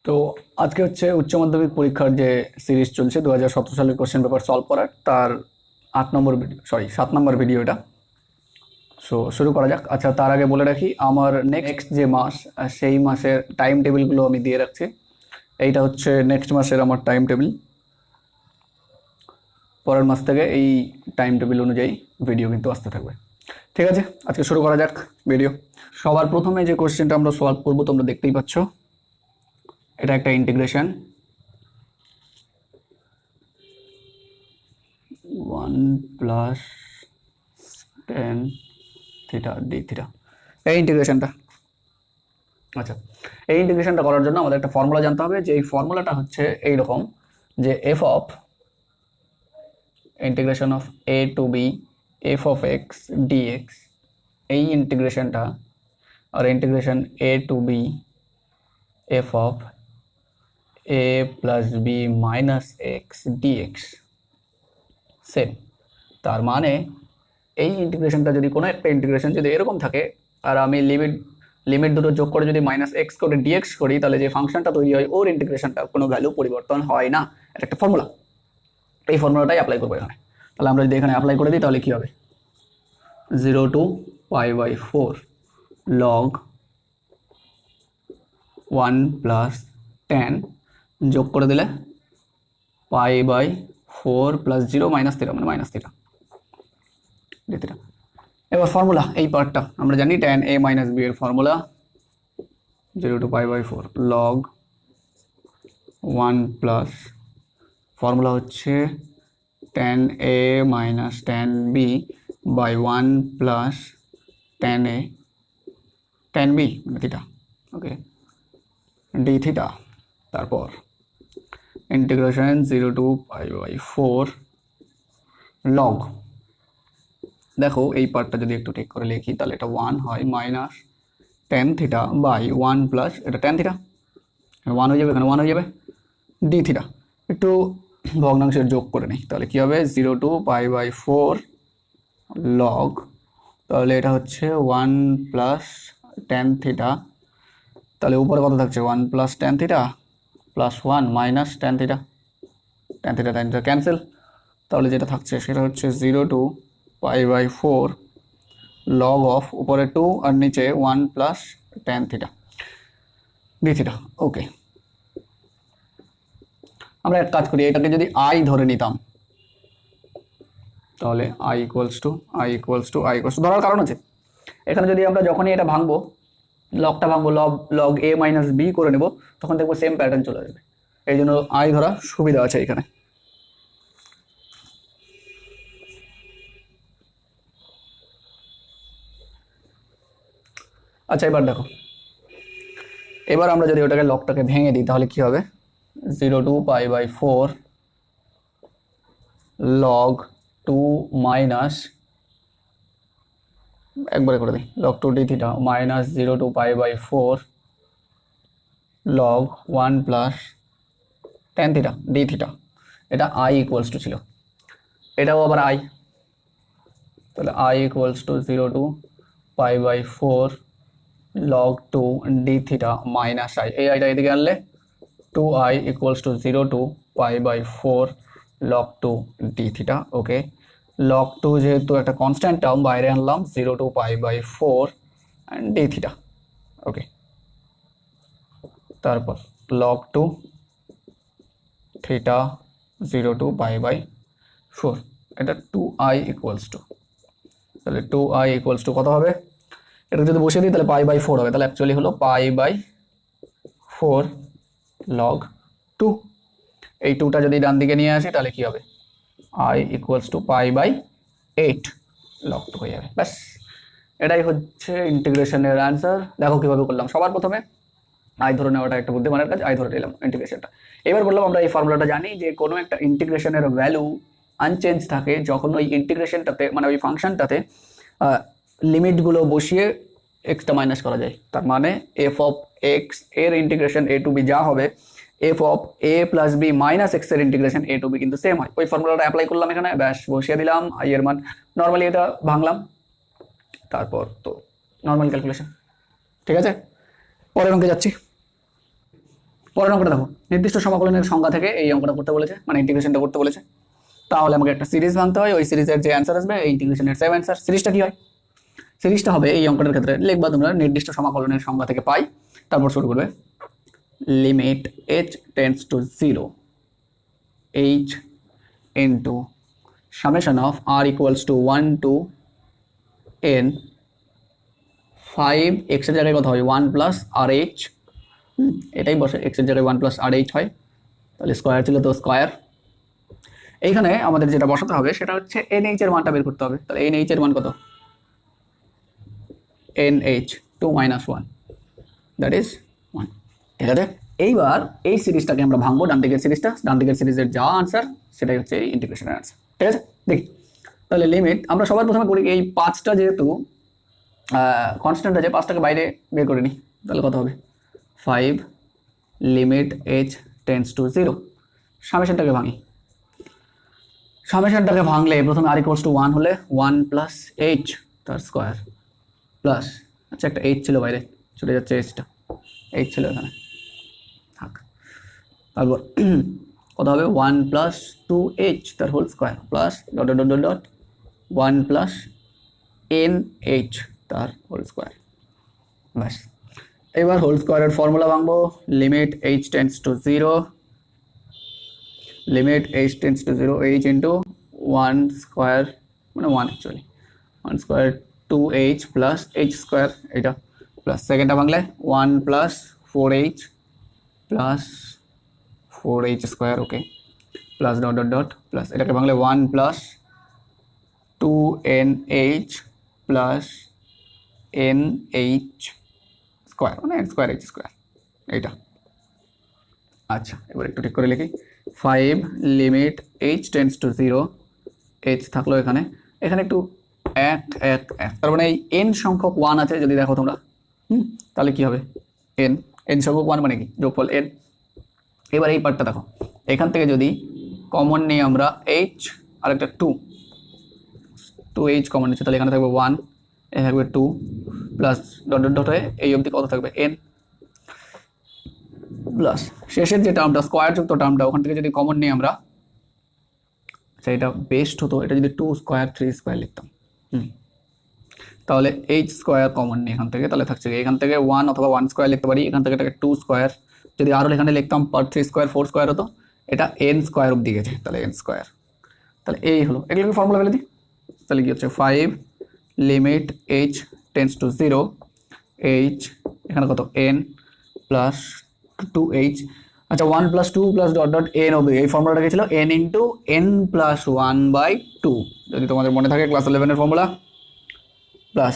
তো আজকে হচ্ছে উচ্চ মাধ্যমিক পরীক্ষার যে সিরিজ চলছে 2017 সালের কোশ্চেন পেপার সলভ করার তার 8 নম্বর ভিডিও, 7 নম্বর ভিডিও এটা। সো শুরু করা যাক। আচ্ছা, তার আগে বলে রাখি আমার নেক্সট যে মাস সেই মাসের টাইম টেবিলগুলো আমি দিয়ে রাখছি। এইটা হচ্ছে নেক্সট মাসের আমার টাইম টেবিল। পরের মাস থেকে এই টাইম টেবিল অনুযায়ী ভিডিও কিন্তু আসতে থাকবে। ঠিক আছে, আজকে শুরু করা যাক ভিডিও। সবার প্রথমে যে কোশ্চেনটা আমরা সলভ করবো তোমরা দেখতেই পাচ্ছ, এটা একটা integration 1 plus tan theta d theta, এই ইন্টিগ্রেশনটা। আচ্ছা, এই ইন্টিগ্রেশনটা করার জন্য আমাদের একটা ফর্মুলা জানতে হবে, যে এই ফর্মুলাটা হচ্ছে এইরকম, যে f of integration of a to b f of x dx, এই ইন্টিগ্রেশনটা আর integration A to b f of A plus B minus x dx same. তার মানে এই ইন্টিগ্রেশনটা যদি কোনো একটা ইন্টিগ্রেশন যদি এরকম থাকে আর আমি লিমিট দুটো যোগ করে যদি মাইনাস এক্স করে ডিএক্স করি, তাহলে যে ফাংশনটা তৈরি হয় ওর ইন্টিগ্রেশনটা কোনো ভ্যালু পরিবর্তন হয় না। এটা একটা ফর্মুলা, এই ফর্মুলাটাই অ্যাপ্লাই করবো এখানে। তাহলে আমরা যদি এখানে অ্যাপ্লাই করে দিই তাহলে কী হবে, 0 to π/4 log 1 প্লাস 10 যোগ করে দিলে π/4 প্লাস 0 মাইনাস থিটা, মানে মাইনাস থিটা ডি থিটা। এবার ফর্মুলা এই পার্টটা আমরা জানি, tan a মাইনাস b এর formula 0 to π/4 log 1 plus formula হচ্ছে tan a minus tan b by 1 plus tan a tan b মানে থিটা, ওকে, ডি থিটা। তারপর ইন্টিগ্রেশন 0 to π/4 লগ, দেখো এই পার্টটা যদি একটু ঠিক করে লিখি তাহলে এটা 1 হয় minus tan theta by 1 plus এটা tan থিটা, 1 হয়ে যাবে, এখানে 1 হয়ে যাবে, ডি থিটা। একটু ভগ্নাংশের যোগ করে নিই তাহলে কী হবে, 0 to π/4 লগ, তাহলে এটা হচ্ছে 1 প্লাস tan থিটা, তাহলে উপরে কত থাকছে 1 plus tan theta plus 1 minus tan theta, tan theta cancel, তাহলে যেটা থাকছে সেটা হচ্ছে 0 to π/4 লগ অফ উপরে 2 আর নিচে 1 plus tan theta d theta. Okay, আমরা এক কাজ করি, এটাকে যদি আই ধরে নিতাম তাহলে আই ইকুয়ালস টু ধরার কারণ আছে, এখানে যদি আমরা যখনই এটা ভাঙবো, লগটা ভাঙবো, লগ এ মাইনাস বি করে নেব, তখন দেখবো সেম প্যাটার্ন চলে যাবে, এই জন্য আই ধরা সুবিধা আছে এখানে। আচ্ছা, এবার দেখো, এবার আমরা যদি ওটাকে লগটাকে ভেঙে দিই তাহলে কি হবে, 0 to π/4 লগ 2 মাইনাস, একবারে করে দিই, log 2 d theta minus 0 to π/4 log 1 plus tan theta d theta. এটা আই ইকুয়ালস টু ছিল, এটাও আবার আই, তাহলে i equals to 0 to π/4 log 2 d theta minus i, এই আইটা এদিকে আনলে 2i equals to 0 to π/4 log 2 d theta. Okay, log 2 যেহেতু একটা কনস্ট্যান্ট টার্ম বাইরে আনলাম, 0 to π/4 d থিটা। ওকে, তারপর log 2 থিটা 0 to π/4, এটা 2i ইকুয়ালস টু, তাহলে 2i ইকুয়ালস টু কত হবে, এটা যদি বসিয়ে দিই তাহলে π/4 হবে, তাহলে অ্যাকচুয়ালি হলো π/4 log 2। এই 2টা যদি ডান দিকে নিয়ে আসি তাহলে কি হবে, i ইকুয়ালস টু π/8 log 2 হয়ে যাবে। ব্যাস, এটাই হচ্ছে ইন্টিগ্রেশনের অ্যান্সার। দেখো কিভাবে করলাম, সবার প্রথমে আই ধরে নেওয়াটা একটা বুদ্ধিমানের কাজ, আই ধরে নিলাম ইন্টিগ্রেশনটা। এবার বললাম আমরা এই ফর্মুলাটা জানি যে কোনো একটা ইন্টিগ্রেশনের ভ্যালু আনচেঞ্জ থাকে যখন ওই ইন্টিগ্রেশনটাতে, মানে ওই ফাংশনটাতে লিমিটগুলো বসিয়ে এক্সটা মাইনাস করা যায়। তার মানে এফ অফ এক্স এর ইন্টিগ্রেশন এ টু বি যা হবে, F of A plus B minus X এর ইন্টিগ্রেশন এ টু বি কিন্তু সেম হয়। ওই ফর্মুলাটা অ্যাপ্লাই করলাম এখানে, ব্যাস বসিয়ে দিলাম আই এর মান, নর্মালি এটা ভাঙলাম, তারপর তো নর্মাল ক্যালকুলেশন। ঠিক আছে, পরের অঙ্কে যাচ্ছি। পরের অঙ্কটা দেখো, নির্দিষ্ট সমাকলনের সংজ্ঞা থেকে এই অঙ্কটা করতে বলেছে, মানে ইন্টিগ্রেশনটা করতে বলেছে। তাহলে আমাকে একটা সিরিজ ভাঙতে হয়, ওই সিরিজের যে অ্যান্সার আসবে এই ইন্টিগ্রেশনের সেম অ্যান্সার। সিরিজটা কি হয়? সিরিজটা হবে এই অঙ্কটার ক্ষেত্রে লিখবা তোমরা নির্দিষ্ট সমাকলনের সংজ্ঞা থেকে পাই, তারপর শুরু করবে limit h tends to 0 h into summation of r equals to 1 to n 5 x এর জায়গায় কত হয় 1 প্লাস আর এইচ, এটাই বসে x এর জায়গায় 1 প্লাস আর এইচ হয়, তাহলে স্কোয়ার ছিল তো স্কোয়ার। এইখানে আমাদের যেটা বসাতে হবে সেটা হচ্ছে nh এর মানটা বের করতে হবে। তাহলে nh এর মান কত? nh 2 minus 1 that is 1। ঠিক আছে, এইবার এই সিরিজটাকে আমরা ভাঙবো, ডান দিকের সিরিজটা, ডান দিকের সিরিজের যা আনসার সেটাই হচ্ছে এই ইন্টিগ্রেশনের আনসার। ঠিক আছে, দেখি তাহলে লিমিট আমরা সবার প্রথমে করি এই 5টা যেহেতু কনস্ট্যান্ট আছে 5টাকে বাইরে বের করে নিই, তাহলে কত হবে 5 লিমিট h টেন্ডস টু 0। সামেশনটাকে ভাঙি, সামেশনটাকে ভাঙলে প্রথমে r ইকুয়ালস টু 1 হলে 1 প্লাস h তার স্কোয়ার প্লাস, আচ্ছা একটা h ছিল বাইরে চলে যাচ্ছে, hটা h ছিল এখানে থাক, তারপর কত হবে 1 প্লাস 2h তার whole square plus dot dot dot dot 1 plus nh তার হোল স্কোয়ার। ব্যাস, এবার হোল স্কোয়ারের ফর্মুলা ভাঙবো, limit h tends to 0, limit h tends to 0 h into 1 square মানে 1 actually 1 square 2h plus h square, এটা plus সেকেন্ডটা ভাঙলে 1 plus 4h plus 4h square, okay, plus dot dot dot plus এটাকে ভাঙলে 1 plus 2nh plus nh square মানে n square h square, এইটা। আচ্ছা এবার একটু ঠিক করে লিখি, 5 limit h tends to 0, h থাকলো এখানে, এখানে একটু 1 1 1, তার মানে এই n সংখ্যক 1 আছে যদি দেখো তোমরা, তাহলে কি হবে n সংখ্যক 1 মানে কি যোগফল n। এবার এই পার্টটা দেখো, এখান থেকে যদি কমন নিই আমরা h আর একটা 2h কমন নিচ্ছে, তাহলে এখানে থাকবে 1, এখানে থাকবে 2 প্লাস ডট ডট ডট হয়ে এই অবধি কত থাকবে n প্লাস শেষের যে টার্মটা স্কোয়ার যুক্ত টার্মটা ওখান থেকে যদি কমন নিই আমরা, আচ্ছা এটা বেস্ট হতো এটা যদি 2 স্কোয়ার 3 স্কোয়ার লিখতাম, তাহলে h স্কোয়ার কমন নিই এখান থেকে, তাহলে থাকছে এখান থেকে 1 অথবা 1 স্কোয়ার লিখতে পারি, এখান থেকে এটাকে 2 স্কোয়ার, যদি আরও এখানে লিখতাম পার 3 স্কোয়ার 4 স্কোয়ার হতো, এটা n স্কোয়ার অবধি গেছে, তাহলে n স্কোয়ার। তাহলে এই হলো, এগুলোকে ফর্মুলা ফেলে দিই, তাহলে কি হচ্ছে 5 limit h tends to 0 h এখানে কত n প্লাস 2h, আচ্ছা 1 plus 2 plus dot dot n অবধি, এই ফর্মুলাটা কি ছিল n ইন্টু n প্লাস 1/2, যদি তোমাদের মনে থাকে ক্লাস 11 এর ফর্মুলা, প্লাস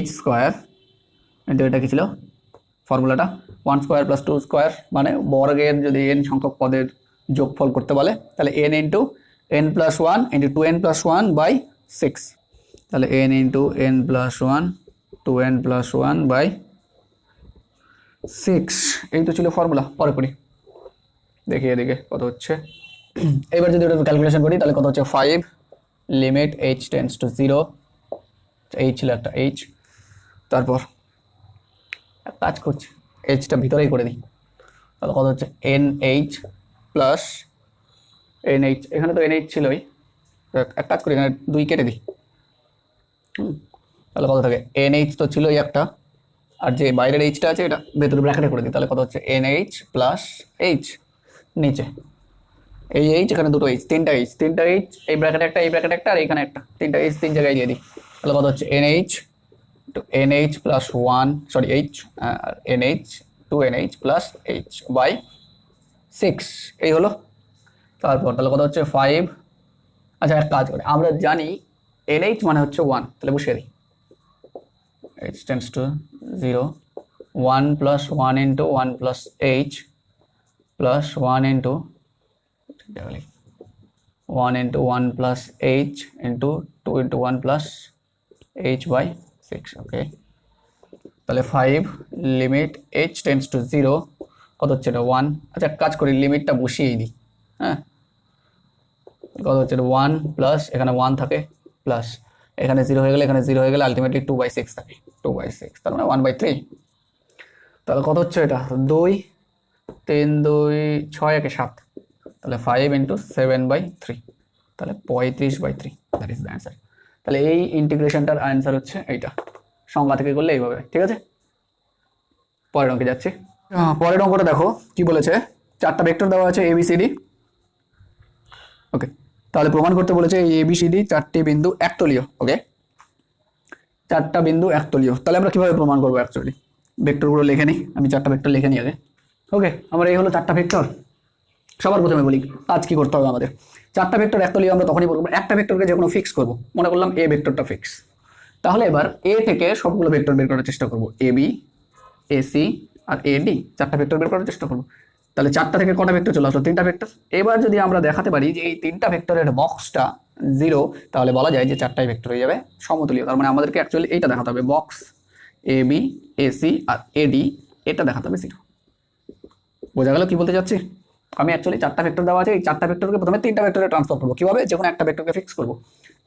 h স্কোয়ার কিন্তু এটা কি ছিল ফর্মুলাটা 1 স্কোয়ার প্লাস 2 স্কোয়ার মানে বর্গের যদি n সংখ্যক পদের যোগফল করতে বলে তাহলে n into n plus 1 into 2n plus 1/6, তাহলে n into n plus 1 2n plus 1/6, এই তো ছিল ফর্মুলা। পরে করি দেখি এদিকে কত হচ্ছে, এবার যদি ওটা ক্যালকুলেশন করি তাহলে কত হচ্ছে 5 limit h tends to 0, h ছিল একটা h, তারপর কাজ করছে hটা ভিতরেই করে দিই, তাহলে কত হচ্ছে nh প্লাস nh, এখানে তো nh ছিলই, এক কাজ করি এখানে 2 কেটে দিই, তাহলে কত থাকে nh তো ছিলই একটা, আর যে বাইরের এইচটা আছে এটা ভেতরে ব্র্যাকেটে করে দিই, তাহলে কত হচ্ছে nh প্লাস h, নিচে এই h এখানে দুটো h, তিনটা h, এই ব্র্যাকেটে একটা এই ব্র্যাকেটে একটা আর এখানে একটা, তিনটা h তিন জায়গায় দিয়ে দিই, তাহলে কত হচ্ছে nh to nh plus 1 sorry h nh 2nh plus h by 6, এই হলো। তারপর তাহলে কত হচ্ছে 5, আচ্ছা এক কাজ করে আমরা জানি nh মানে হচ্ছে 1, তাহলে বসিয়ে দিই h tends to 0 1 plus 1 into 1 plus h plus 1 into 1 into 1 plus h into 2 into 1 plus h by 6, ওকে, তাহলে 5 লিমিট h টেন্ডস টু 0 কত হচ্ছে এটা 1, আচ্ছা কাজ করি লিমিটটা বসিয়েই দিই, হ্যাঁ কত হচ্ছে 1 প্লাস এখানে 1 থাকে প্লাস এখানে 0 হয়ে গেলে এখানে 0 হয়ে গেলে আলটিমেটলি 2/6 থাকে, 2/6 তার মানে 1/3, তাহলে কত হচ্ছে এটা 2 3 2 6 1 7, তাহলে 5 ইন্টু 7/3, তাহলে 35/3, দ্যাট ইজ দ্য অ্যান্সার। তাহলে এই ইন্টিগ্রেশনটার অ্যান্সার হচ্ছে এইটা, সংজ্ঞা থেকে করলে এইভাবে। ঠিক আছে, পরের অঙ্কে যাচ্ছি। পরের অঙ্কটা দেখো কি বলেছে, 4টা ভেক্টর দেওয়া আছে ABCD। ওকে, তাহলে প্রমাণ করতে বলেছে এই ABCD 4টি বিন্দু একতলীয়। ওকে, 4টা বিন্দু একতলীয়, তাহলে আমরা কিভাবে প্রমাণ করবো? অ্যাকচুয়ালি ভেক্টরগুলো লিখে নিই, আমি 4টা ভেক্টর লিখে নিই আগে। ওকে, আমার এই হলো 4টা ভেক্টর। সবার প্রথমে বলি কাজ কি করতে হবে আমাদের। 4টা ভেক্টর একতলীয় আমরা তখনই বলবো, একটা ভেক্টরকে যে কোনো ফিক্স করবো। মনে করলাম এ ভেক্টরটা ফিক্স, তাহলে এবার এ থেকে সবগুলো ভেক্টর বের করার চেষ্টা করবো, AB AC আর AD, 4টা ভেক্টর বের করার চেষ্টা করবো। তাহলে 4টা থেকে কটা ভেক্টর চলে আসলো? 3টা ভেক্টর। এবার যদি আমরা দেখাতে পারি যে এই 3টা ভেক্টরের বক্সটা 0, তাহলে বলা যায় যে 4টাই ভেক্টর হয়ে যাবে সমতুলীয়। তার মানে আমাদেরকে অ্যাকচুয়ালি এইটা দেখাতে হবে, বক্স AB AC আর AD, এটা দেখাতে হবে 0। বোঝা গেল কি বলতে চাচ্ছি? আমি অ্যাকচুয়ালি 4টা ভেক্টর দেওয়া আছে, এই 4টা ভেক্টরকে প্রথমে 3টা ভেক্টরে ট্রান্সফার করবো। কিভাবে? যে কোনো একটা ভেক্টরকে ফিক্স করবো।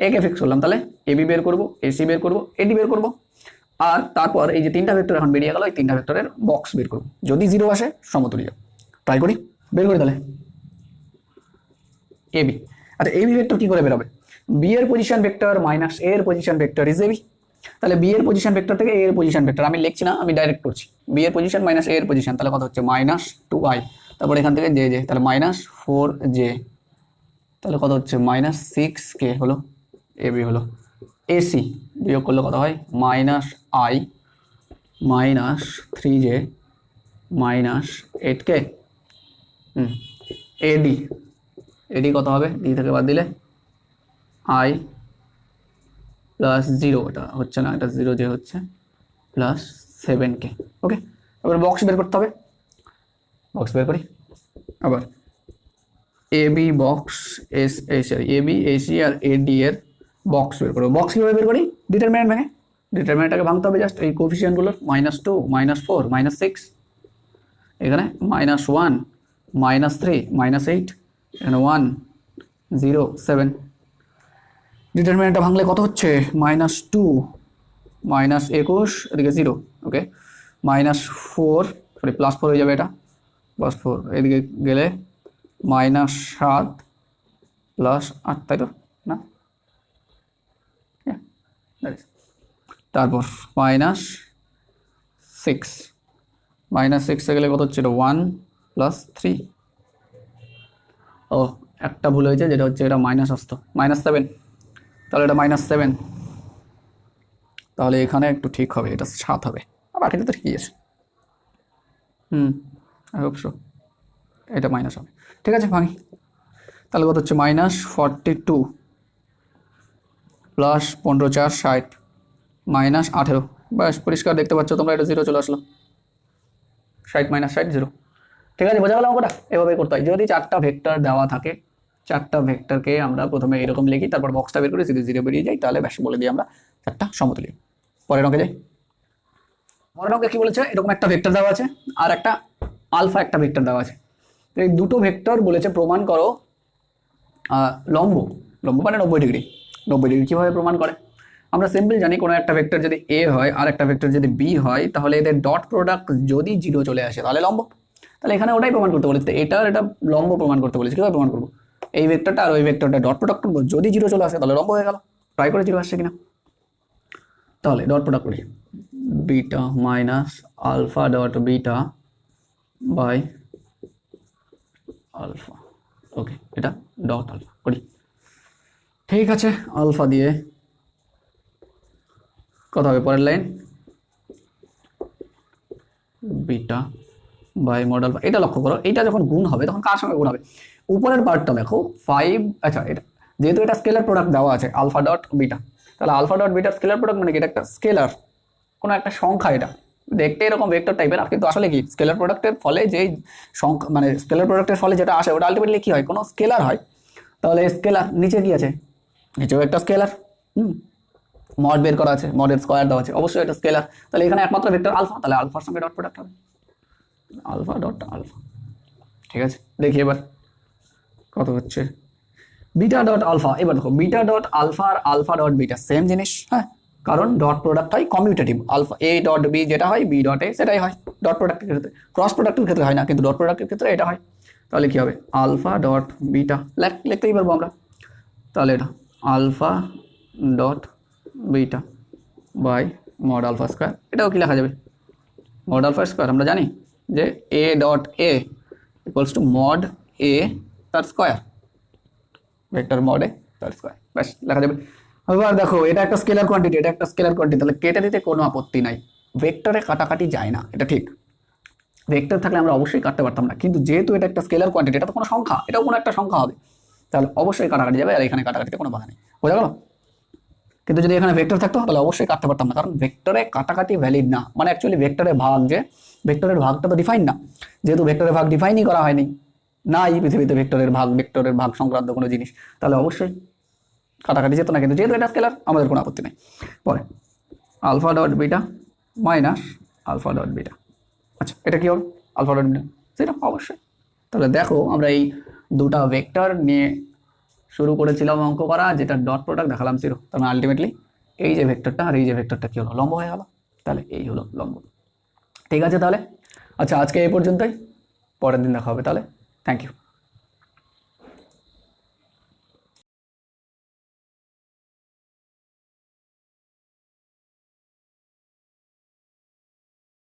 এ কে ফিক্স করলাম, তাহলে AB বের করবো, AC বের করবো, AD বের করবো, আর তারপর এই যে 3টা ভেক্টর এখন বেরিয়ে গেল, এই 3টা ভেক্টরের বক্স বের করবো। যদি 0 আসে সমতুল্য। ট্রাই করি, বের করি তাহলে AB। আচ্ছা, AB ভেক্টর কি করে বেরোবে? B এর পজিশন ভেক্টর মাইনাস A এর পজিশন ভেক্টর ইজ AB। তাহলে B এর পজিশন ভেক্টর থেকে A এর পজিশন ভেক্টর আমি লিখছি না, আমি ডাইরেক্ট করছি। B এর পজিশন মাইনাস A এর পজিশন, তাহলে কত হচ্ছে? -2i, তারপর এখান থেকে জে, তাহলে -4j, তাহলে কত হচ্ছে? -6k হলো। AB হলো। AC বিয়োগ করলে কত হয়? -i -3j -8k। AD কত হবে? D থেকে বাদ দিলে i +0, এটা হচ্ছে না, এটা 0j হচ্ছে, +7k। ওকে, এবার বক্স বের করতে হবে। বক্স বের করি আবার। AB বক্স AB AC আর AD এর বক্স বের করবো। বক্স কিভাবে বের করি? ডিটারমিনেন্ট ভেঙে। ডিটারমিনেন্টটাকে ভাঙতে হবে জাস্ট এই কোএফিসিয়েন্টগুলোর, -2 -4 -6, এখানে -1 -3 -8, এখানে 1 0 7। ডিটারমিনেন্টটা ভাঙলে কত হচ্ছে? -2 -21, এদিকে 0। ওকে, -4, সরি +4 হয়ে যাবে, এটা +4, এদিকে গেলে -7 +8, তাই তো না? তারপর -6, -6 গেলে কত হচ্ছে? এটা 1 +3। ও, একটা ভুল হয়েছে, যেটা হচ্ছে এটা মাইনাস আসতো, -7, তাহলে এটা -7, তাহলে এখানে একটু ঠিক হবে, এটা 7 হবে, আর বাকিটা তো ঠিকই আছে। আই হোপ সো এটা মাইনাস হবে। ঠিক আছে, ভাঙি। তাহলে কত হচ্ছে? -42 + 15 4 60 -18, ব্যাস পরিষ্কার দেখতে পাচ্ছ তোমরা, এটা 0 চলে আসলো। 60 - 60 0। ঠিক আছে, বোঝা গেল অঙ্কটা? এভাবেই করতে হয়। যদি 4টা ভেক্টর দেওয়া থাকে, 4টা ভেক্টরকে আমরা প্রথমে এরকম লিখি, তারপর বক্সটা বের করে যদি 0 বেরিয়ে যায়, তাহলে ব্যাস বলে দিই আমরা 4টা সমতুল্য। পরের অঙ্কে যাই। পরের অঙ্কে কি বলেছে? এরকম একটা ভেক্টর দেওয়া আছে আর একটা আলফা একটা ভেক্টর দেওয়া আছে। এই দুটো ভেক্টর বলেছে প্রমাণ করো লম্ব। লম্ব মানে 90 ডিগ্রি। 90 ডিগ্রি কীভাবে প্রমাণ করে? আমরা সিম্পল জানি, কোনো একটা ভেক্টর যদি A হয় আর একটা ভেক্টর যদি B হয়, তাহলে এদের ডট প্রোডাক্ট যদি 0 চলে আসে তাহলে লম্ব। তাহলে এখানে ওটাই প্রমাণ করতে বলেছে, এটা লম্ব প্রমাণ করতে বলেছে। কীভাবে প্রমাণ করবো? এই ভেক্টরটা আর ওই ভেক্টরটা ডট প্রোডাক্ট করবো, যদি 0 চলে আসে তাহলে লম্ব হয়ে গেল। ট্রাই করে 0 আসছে কিনা। তাহলে ডট প্রোডাক্ট করি, beta minus alpha dot beta by alpha. Okay, এটা ডট আলফা করি। ঠিক আছে, আলফা দিয়ে কত হবে? পরের line beta by mod alpha. এটা লক্ষ্য করো, এটা যখন গুণ হবে তখন কার সঙ্গে গুণ হবে? উপরের পার্টটা দেখো 5, আচ্ছা এটা যেহেতু এটা স্কেলার প্রোডাক্ট দেওয়া আছে আলফা ডট বিটা, তাহলে আলফা ডট বিটার স্কেলার প্রোডাক্ট মানে কি? এটা একটা স্কেলার, কোনো একটা সংখ্যা। এটা দেখতে এরকম ভেক্টর টাইপের, আর কিন্তু আসলে কি স্কেলার প্রোডাক্টের ফলে যেই সংখ্যা, মানে স্কেলার প্রোডাক্টের ফলে যেটা আসে ওটা আলটিমেটলি কি হয়? কোনো স্কেলার হয়। তাহলে স্কেলার নিচে কি আছে? নিচেও একটা স্কেলার। মড বের করা আছে, মডের স্কয়ার দেওয়া আছে, অবশ্যই এটা স্কেলার। তাহলে এখানে একমাত্র ভেক্টর আলফা, তাহলে আলফার সঙ্গে ডট প্রোডাক্ট হবে, আলফা ডট আলফা। ঠিক আছে, দেখি এবার কত হচ্ছে। বিটা ডট আলফা, এবার দেখো বিটা ডট আলফা আর আলফা ডট বিটা সেম জিনিস। হ্যাঁ, কারণ ডট প্রোডাক্ট হয় commutative, alpha A dot B যেটা হয় বি ডট এ সেটাই হয় ডট প্রোডাক্টের ক্ষেত্রে, ক্রস প্রোডাক্টের ক্ষেত্রে হয় না, কিন্তু ডট প্রোডাক্টের ক্ষেত্রে এটা হয়। তাহলে কি হবে আলফা ডট বিটা লিখতেই পারবো আমরা। তাহলে এটা alpha dot beta by mod alpha square, এটাও কি লেখা যাবে মড আলফা স্কোয়ার। আমরা জানি যে A dot A equals to mod এ তার স্কোয়ার, ভেক্টর মড এ তার স্কোয়ার, ব্যাস লেখা যাবে। এবার দেখো এটা একটা স্কেলার কোয়ান্টিটি, এটা একটা স্কেলার কোয়ান্টিটি, তাহলে কেটে দিতে কোনো আপত্তি নাই, ভেক্টরে কাটাকাটি যায় না, এটা ঠিক। ভেক্টর থাকলে আমরা অবশ্যই কাটতে পারতাম না, কিন্তু যেহেতু এটা একটা স্কেলার কোয়ান্টিটি, এটা তো কোনো সংখ্যা, এটাও কোনো একটা সংখ্যা হবে, তাহলে অবশ্যই কাটাকাটি যাবে, আর এখানে কাটাকাটিতে কোনো বাধা নেই, বোঝা গেল। কিন্তু যদি এখানে ভেক্টর থাকতো তাহলে অবশ্যই কাটতে পারতাম না, কারণ ভেক্টরে কাটাকাটি ভ্যালিড না, মানে অ্যাকচুয়ালি ভেক্টরের ভাগ, যে ভেক্টরের ভাগটা তো ডিফাইন না, যেহেতু ভেক্টরের ভাগ ডিফাইনই করা হয়নি, না এই পৃথিবীতে ভেক্টরের ভাগ সংক্রান্ত কোনো জিনিস, তাহলে অবশ্যই কাটাকাটি যেত না, কিন্তু যেহেতু এটা স্কেলার আমাদের কোনো আপত্তি নেই। পরে alpha dot beta minus alpha dot beta, আচ্ছা এটা কি হবে আলফা ডট বিটা সেটা অবশ্যই। তাহলে দেখো আমরা এই দুটা ভেক্টর নিয়ে শুরু করেছিলাম অঙ্ক করা, যেটা ডট প্রোডাক্ট দেখালাম 0, তার মানে আলটিমেটলি এই যে ভেক্টরটা আর এই যে ভেক্টরটা কি হলো লম্ব হয়ে গেল, তাহলে এই হলো লম্ব। ঠিক আছে তাহলে, আচ্ছা আজকে এই পর্যন্তই, পরের দিন দেখা হবে তাহলে, থ্যাংক ইউ।